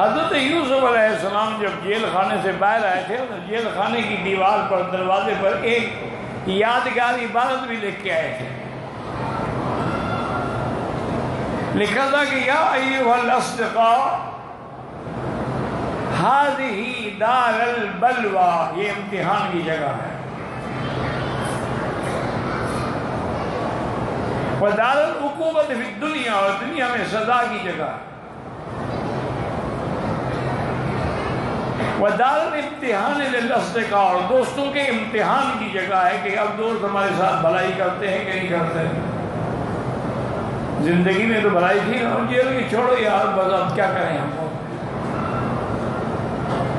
حضرت یوسف علیہ السلام جب جیل خانے سے باہر آئے تھے تو جیل خانے کی دیوار پر دروازے پر ایک یادگار عبارت بھی لکھ کے آئے تھے. لکھا تھا کہ یا ایھا الاصدقاء ہذہ دار البلوى، یہ امتحان کی جگہ ہے. ودار العقوبۃ فی الدنیا، اور دنیا میں سزا کی جگہ ہے. ودار الامتحان للاصدقاء، اور دوستوں کے امتحان کی جگہ ہے کہ اب دوست ہمارے ساتھ بھلائی کرتے ہیں کہ نہیں کرتے. زندگی میں تو بھلائی تھی نا، جیل کی چھوڑو یار، بس اب کیا کریں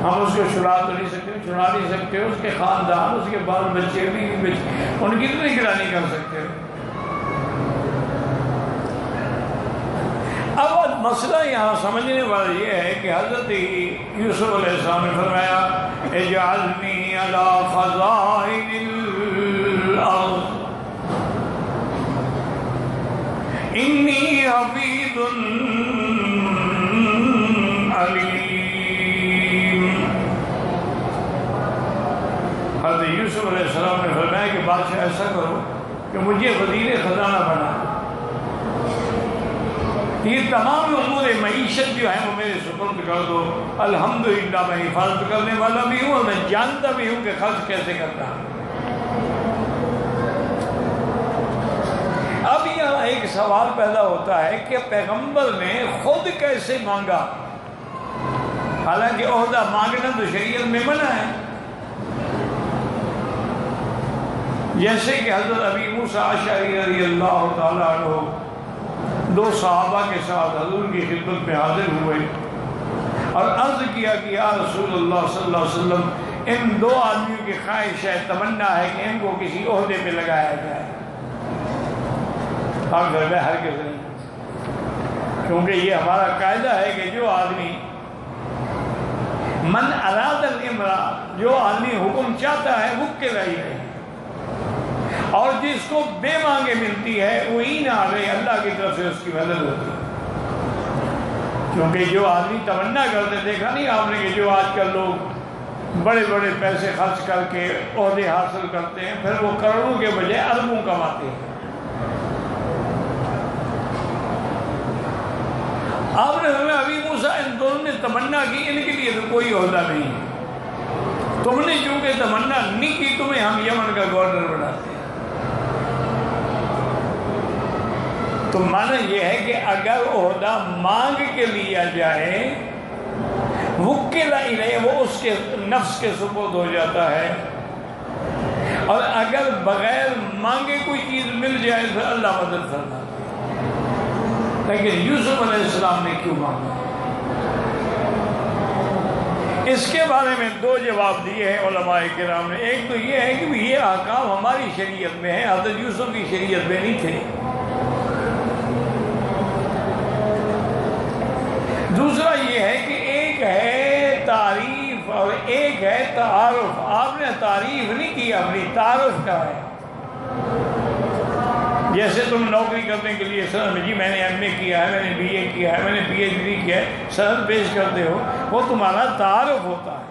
ہم اس کو چھڑا تو نہیں سکتے، چھڑا نہیں سکتے اس کے خاندان، اس کے بال بچے بھی ان کی تو نگرانی کر سکتے. اب مسئلہ یہاں سمجھنے والا یہ ہے کہ حضرت یوسف علیہ السلام نے فرمایا اجعلنی علی خزائن الارض انی حفیظ علیم. حضرت یوسف علیہ السلام نے فرمایا کہ بادشاہ ایسا کرو کہ مجھے وزیر خزانہ بنا، یہ تمام امور معیشت جو ہے وہ میرے سپرد کر دو. الحمدللہ میں حفاظت کرنے والا بھی ہوں اور میں جانتا بھی ہوں کہ خرچ کیسے کرتا ہوں. اب یہاں ایک سوال پیدا ہوتا ہے کہ پیغمبر نے خود کیسے مانگا، حالانکہ عہدہ مانگنا تو شریعت میں منع ہے. جیسے کہ حضرت ابی موسیٰ اشعری رضی اللہ تعالیٰ عنہ دو صحابہ کے ساتھ حضور کی خدمت میں حاضر ہوئے اور عرض کیا کہ یا رسول اللہ صلی اللہ علیہ وسلم، ان دو آدمیوں کی خواہش ہے، تمنا ہے کہ ان کو کسی عہدے پہ لگایا جائے. آپ گھر میں ہرگز نہیں، کیونکہ یہ ہمارا قاعدہ ہے کہ جو آدمی من اراد الامرا، جو آدمی حکم چاہتا ہے وکل الیہ، اور جس کو بے مانگے ملتی ہے وہی نہ آگے اللہ کی طرف سے اس کی مدد ہوتی ہے. کیونکہ جو آدمی تمنا کرتے، دیکھا نہیں آپ نے کہ جو آج کل لوگ بڑے بڑے پیسے خرچ کر کے عہدے حاصل کرتے ہیں، پھر وہ کروڑوں کے بجائے اربوں کماتے ہیں. آپ نے ہمیں ابھی موسیٰ ان دونوں نے تمنا کی، ان کے لیے تو کوئی عہدہ نہیں ہے. تم نے چونکہ تمنا نہیں کی، تمہیں ہم یمن کا گورنر بناتے ہیں. تو معنی یہ ہے کہ اگر عہدہ مانگ کے لیا جائے وکل الیہ، وہ اس کے نفس کے سپرد ہو جاتا ہے، اور اگر بغیر مانگے کوئی چیز مل جائے تو اللہ مدد فرماتا ہے. لیکن یوسف علیہ السلام نے کیوں مانگا؟ اس کے بارے میں دو جواب دیے ہیں علماء کرام نے. ایک تو یہ ہے کہ یہ احکام ہماری شریعت میں ہیں، حضرت یوسف کی شریعت میں نہیں تھے. دوسرا یہ ہے کہ ایک ہے تعریف اور ایک ہے تعارف. آپ نے تعریف نہیں کی، اپنی تعارف کا ہے. جیسے تم نوکری کرنے کے لیے سند میں جی میں نے ایم اے کیا ہے، میں نے بی اے کیا ہے، میں نے پی ایچ ڈی کیا ہے، سند پیش کرتے ہو، وہ تمہارا تعارف ہوتا ہے.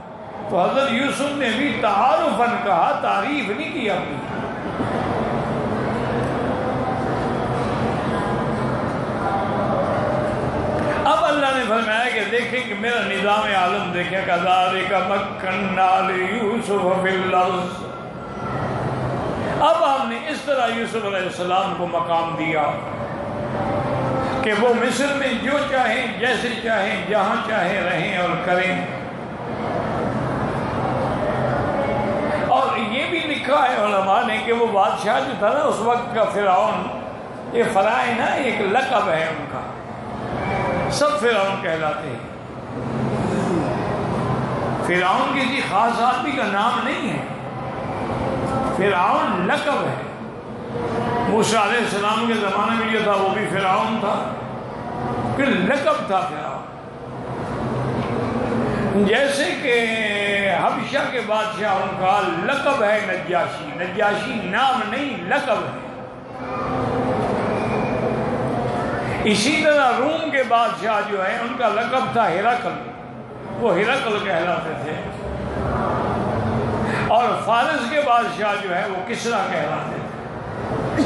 تو حضرت یوسف نے بھی تعارفاً کہا، تعریف نہیں کی اپنی. اب اللہ نے فرمایا کہ دیکھیں کہ میرا نظام عالم دیکھیں، کذالک مکننا لیوسف فی الارض. اب ہم نے اس طرح یوسف علیہ السلام کو مقام دیا کہ وہ مصر میں جو چاہیں، جیسے چاہیں، جہاں چاہیں رہیں اور کریں. اور یہ بھی لکھا ہے علماء نے کہ وہ بادشاہ جو تھا نا اس وقت کا فرعون، یہ فرعون نا ایک لقب ہے ان کا، سب فرعون کہلاتے ہیں. فرعون کسی خاص آدمی کا نام نہیں ہے، فرعون لقب ہے. موسیٰ علیہ السلام کے زمانے میں جو تھا وہ بھی فرعون تھا، کہ لقب تھا فرعون. جیسے کہ حبشہ کے بادشاہ ان کا لقب ہے نجاشی. نجاشی نام نہیں، لقب ہے. اسی طرح روم کے بادشاہ جو ہیں ان کا لقب تھا ہرقل. وہ ہرقل کہلاتے تھے، اور فارس کے بادشاہ جو ہے وہ کسریٰ کہلاتے تھے۔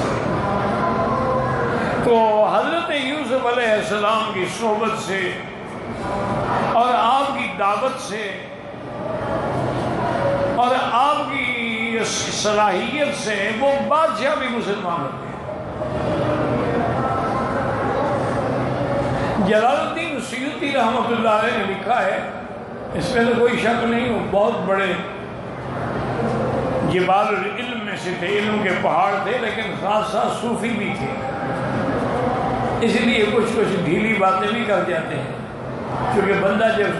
تو حضرت یوسف علیہ السلام کی صحبت سے اور آپ کی دعوت سے اور آپ کی صلاحیت سے وہ بادشاہ بھی مسلمان ہو گئے۔ جلال الدین سیوطی رحمۃ اللہ علیہ نے لکھا ہے، اس میں تو کوئی شک نہیں، وہ بہت بڑے جبال العلم میں سے تھے، علم کے پہاڑ تھے، لیکن ساتھ ساتھ صوفی بھی تھے، اس لیے کچھ ڈھیلی باتیں بھی کر جاتے ہیں، کیونکہ بندہ جب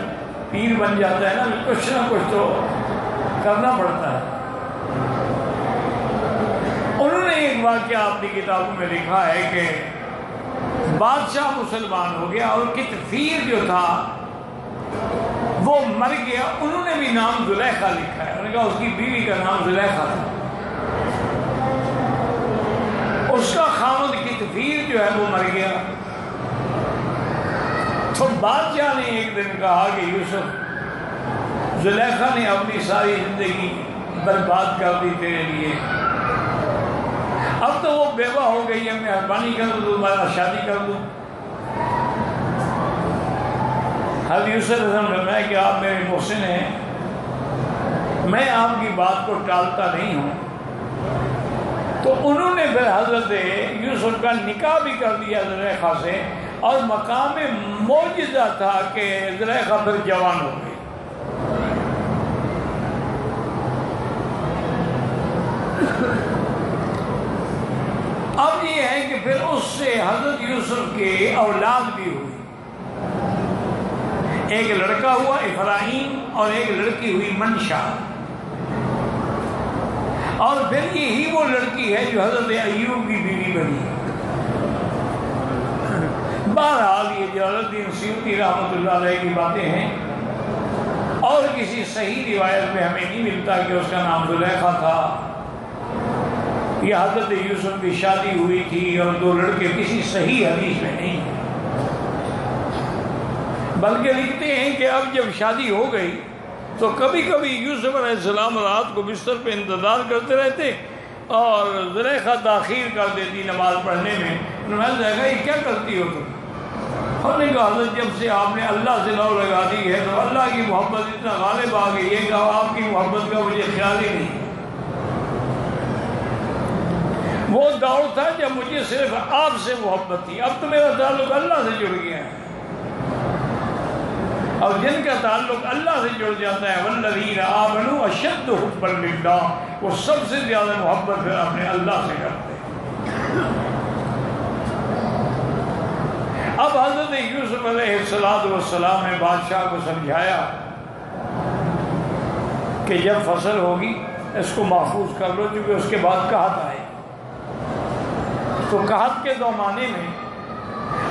پیر بن جاتا ہے نا کچھ نہ کچھ تو کرنا پڑتا ہے۔ انہوں نے ایک واقعہ اپنی کتابوں میں لکھا ہے کہ بادشاہ مسلمان ہو گیا اور کتفیر جو تھا وہ مر گیا، انہوں نے بھی نام زلیخا لکھا ہے، انہوں نے کہا اس کی بیوی کا نام زلیخا تھا، اس کا خامد کتفیر جو ہے وہ مر گیا۔ تو بادشاہ نے ایک دن کہا کہ یوسف، زلیخا نے اپنی ساری زندگی برباد کر دی تیرے لیے، اب تو وہ بیوہ ہو گئی ہے، مہربانی کر دو تمہارا شادی کر دوں۔ حضرت یوسف علیہ السلام نے فرمایا کہ آپ میرے محسن ہیں، میں آپ کی بات کو ٹالتا نہیں ہوں۔ تو انہوں نے پھر حضرت یوسف کا نکاح بھی کر دیا زلیخا سے، اور مقام معجزہ تھا کہ زلیخا پھر جوان ہو گئی۔ اب یہ ہے کہ پھر اس سے حضرت یوسف کے اولاد بھی ہوئی، ایک لڑکا ہوا افرایم اور ایک لڑکی ہوئی منشا، اور پھر یہی وہ لڑکی ہے جو حضرت ایوب کی بیوی بنی۔ بہرحال یہ جلال الدین سیوطی رحمۃ اللہ علیہ کی باتیں ہیں، اور کسی صحیح روایت میں ہمیں نہیں ملتا کہ اس کا نام زلیخا تھا یا حضرت یوسف کی شادی ہوئی تھی اور دو لڑکے، کسی صحیح حدیث میں نہیں ہے، بلکہ لکھتے ہیں کہ اب جب شادی ہو گئی تو کبھی کبھی یوسف علیہ السلام رات کو بستر پہ انتظار کرتے رہتے اور زلیخا تاخیر کر دیتی نماز پڑھنے میں۔ انہوں نے کہا یہ کیا کرتی ہو تم؟ ہم نے کہا حضرت جب سے آپ نے اللہ سے لو لگا دی ہے تو اللہ کی محبت اتنا غالب آ گئی ہے کہ آپ کی محبت کا مجھے خیال ہی نہیں۔ وہ دور تھا جب مجھے صرف آپ سے محبت تھی، اب تو میرا تعلق اللہ سے جڑ گیا ہے، اور جن کا تعلق اللہ سے جڑ جاتا ہے والذین آمنوا اشد حبا للہ، وہ سب سے زیادہ محبت پھر اپنے اللہ سے کرتے ہیں۔ اب حضرت یوسف علیہ السلام نے بادشاہ کو سمجھایا کہ جب فصل ہوگی اس کو محفوظ کر لو، کیونکہ اس کے بعد قحط آئے، تو قحط کے زمانے میں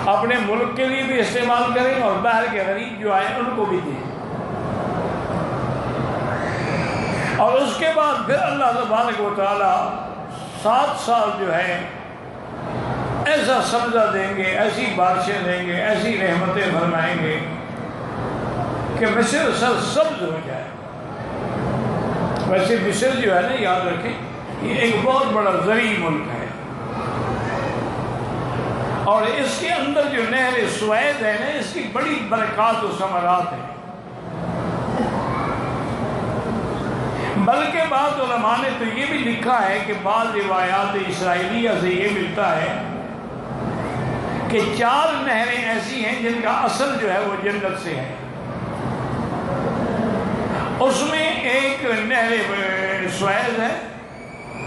اپنے ملک کے لیے بھی استعمال کریں اور باہر کے غریب جو آئے ان کو بھی دیں، اور اس کے بعد پھر اللہ تبارک و تعالیٰ 7 سال جو ہے ایسا سبزہ دیں گے، ایسی بارشیں دیں گے، ایسی رحمتیں فرمائیں گے کہ مصر سرسبز ہو جائے۔ ویسے مصر جو ہے نا، یاد رکھیں یہ ایک بہت بڑا زرعی ملک ہے، اور اس کے اندر جو نہر سوید ہے نا، اس کی بڑی برکات و ثمرات ہیں، بلکہ بعض علماء نے تو یہ بھی لکھا ہے کہ بعض روایات اسرائیلیہ سے یہ ملتا ہے کہ 4 نہریں ایسی ہیں جن کا اصل جو ہے وہ جنت سے ہے۔ اس میں ایک نہر سوید ہے،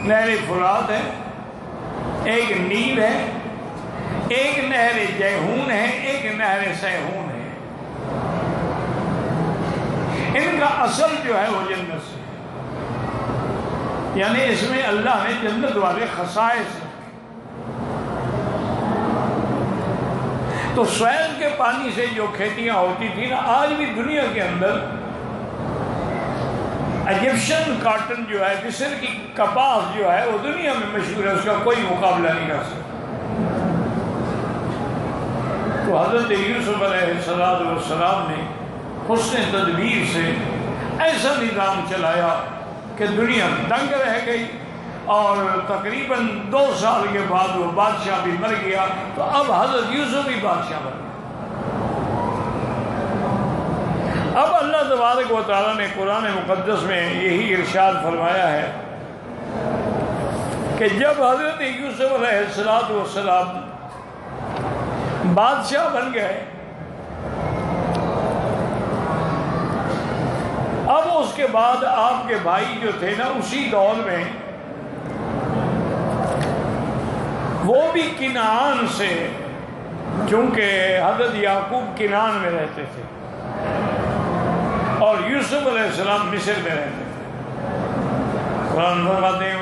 نہر فرات ہے، ایک نیل ہے، ایک نہر جیہون ہے، ایک نہر سیہون ہے۔ ان کا اصل جو ہے وہ جنت سے، یعنی اس میں اللہ نے جنت والے خصائص۔ تو سوید کے پانی سے جو کھیتیاں ہوتی تھی نا، آج بھی دنیا کے اندر ایجپشن کاٹن جو ہے، مصر کی کپاس جو ہے، وہ دنیا میں مشہور ہے، اس کا کوئی مقابلہ نہیں کر سکتا۔ تو حضرت یوسف علیہ السلام نے حسن تدبیر سے ایسا نظام چلایا کہ دنیا دنگ رہ گئی، اور تقریباً 2 سال کے بعد وہ بادشاہ بھی مر گیا، تو اب حضرت یوسف بھی بادشاہ بن گئے۔ اب اللہ تبارک و تعالیٰ نے قرآن مقدس میں یہی ارشاد فرمایا ہے کہ جب حضرت یوسف علیہ السلام بادشاہ بن گئے، اب اس کے بعد آپ کے بھائی جو تھے نا اسی دور میں وہ بھی کنعان سے، چونکہ حضرت یعقوب کنعان میں رہتے تھے اور یوسف علیہ السلام مصر میں رہتے تھے۔ قرآن فرماتے ہیں